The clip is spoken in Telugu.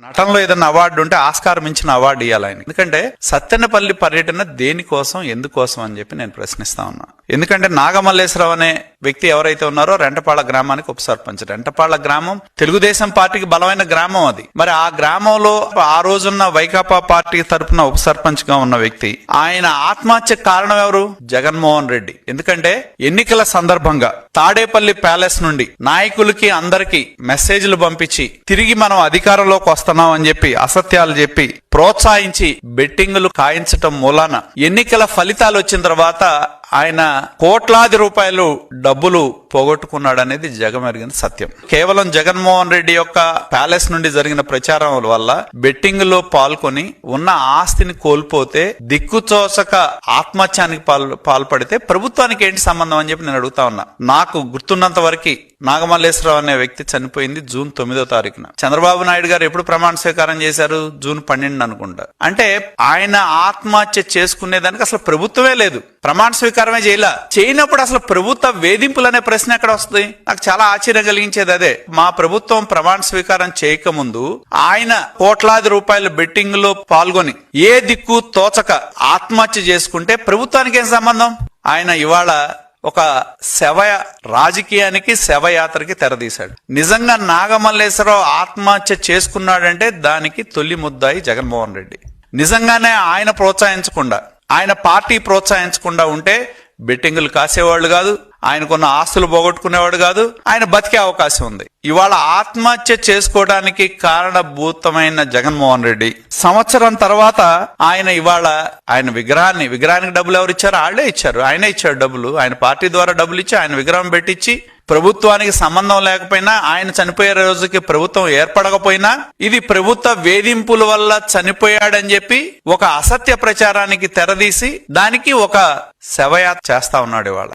నటనలో ఏదైనా అవార్డు ఉంటే ఆస్కార్ మించిన అవార్డు ఇవ్వాలి ఆయన. ఎందుకంటే సత్తెనపల్లి పర్యటన దేనికోసం ఎందుకోసం అని చెప్పి నేను ప్రశ్నిస్తా ఉన్నా. ఎందుకంటే నాగమల్లేశ్వరరావు అనే వ్యక్తి ఎవరైతే ఉన్నారో రెంటపాళ్ళ గ్రామానికి ఉప సర్పంచ్. రెంటపాళ్ళ గ్రామం తెలుగుదేశం పార్టీకి బలమైన గ్రామం అది. మరి ఆ గ్రామంలో ఆ రోజున్న వైకాపా పార్టీ తరఫున ఉప సర్పంచ్ గా ఉన్న వ్యక్తి, ఆయన ఆత్మహత్య కారణం ఎవరు? జగన్మోహన్ రెడ్డి. ఎందుకంటే ఎన్నికల సందర్భంగా తాడేపల్లి ప్యాలెస్ నుండి నాయకులకి అందరికి మెసేజ్లు పంపించి తిరిగి మనం అధికారంలోకి వస్తున్నాం అని చెప్పి అసత్యాలు చెప్పి ప్రోత్సహించి బెట్టింగులు కాయించటం మూలాన ఎన్నికల ఫలితాలు వచ్చిన తర్వాత ఆయన కోట్లాది రూపాయలు డబ్బులు పోగొట్టుకున్నాడనేది జగమెరిగిన సత్యం. కేవలం జగన్మోహన్ రెడ్డి యొక్క ప్యాలెస్ నుండి జరిగిన ప్రచారం వల్ల బెట్టింగ్ లో పాల్గొని ఉన్న ఆస్తిని కోల్పోతే దిక్కుచోచక ఆత్మహత్యానికి పాల్పడితే ప్రభుత్వానికి ఏంటి సంబంధం అని చెప్పి నేను అడుగుతా ఉన్నా. నాకు గుర్తున్నంత వరకు నాగమల్లేశ్వరరావు అనే వ్యక్తి చనిపోయింది జూన్ 9వ తారీఖున. చంద్రబాబు నాయుడు గారు ఎప్పుడు ప్రమాణ స్వీకారం చేశారు? జూన్ 12 అనుకుంటా. అంటే ఆయన ఆత్మహత్య చేసుకునేదానికి అసలు ప్రభుత్వమే లేదు, ప్రమాణ స్వీకారమే చేయనప్పుడు అసలు ప్రభుత్వ వేధింపులు అనే ప్రశ్న ఎక్కడ వస్తుంది? నాకు చాలా ఆశ్చర్యం కలిగించేది అదే. మా ప్రభుత్వం ప్రమాణ స్వీకారం చేయకముందు ఆయన కోట్లాది రూపాయల బెట్టింగ్ లో పాల్గొని ఏ దిక్కు తోచక ఆత్మహత్య చేసుకుంటే ప్రభుత్వానికి ఏం సంబంధం? ఆయన ఇవాళ ఒక రాజకీయానికి శవయాత్రకి తెరదీశాడు. నిజంగా నాగమల్లేశ్వరరావు ఆత్మహత్య చేసుకున్నాడంటే దానికి తొలి ముద్దాయి జగన్మోహన్ రెడ్డి. నిజంగానే ఆయన ప్రోత్సహించకుండా, ఆయన పార్టీ ప్రోత్సహించకుండా ఉంటే బెట్టింగులు కాసేవాళ్ళు కాదు, ఆయనకున్న ఆస్తులు పోగొట్టుకునేవాడు కాదు, ఆయన బతికే అవకాశం ఉంది. ఇవాళ ఆత్మహత్య చేసుకోవడానికి కారణభూతమైన జగన్మోహన్ రెడ్డి సంవత్సరం తర్వాత ఆయన విగ్రహానికి డబ్బులు ఎవరు ఇచ్చారు? వాళ్ళే ఇచ్చారు. ఆయనే ఇచ్చాడు డబ్బులు. ఆయన పార్టీ ద్వారా డబ్బులు ఇచ్చి ఆయన విగ్రహం పెట్టించి ప్రభుత్వానికి సంబంధం లేకపోయినా, ఆయన చనిపోయే రోజుకి ప్రభుత్వం ఏర్పడకపోయినా ఇది ప్రభుత్వ వేధింపుల వల్ల చనిపోయాడని చెప్పి ఒక అసత్య ప్రచారానికి తెరదీసి దానికి ఒక శవయాత్ర చేస్తా ఉన్నాడు ఇవాళ.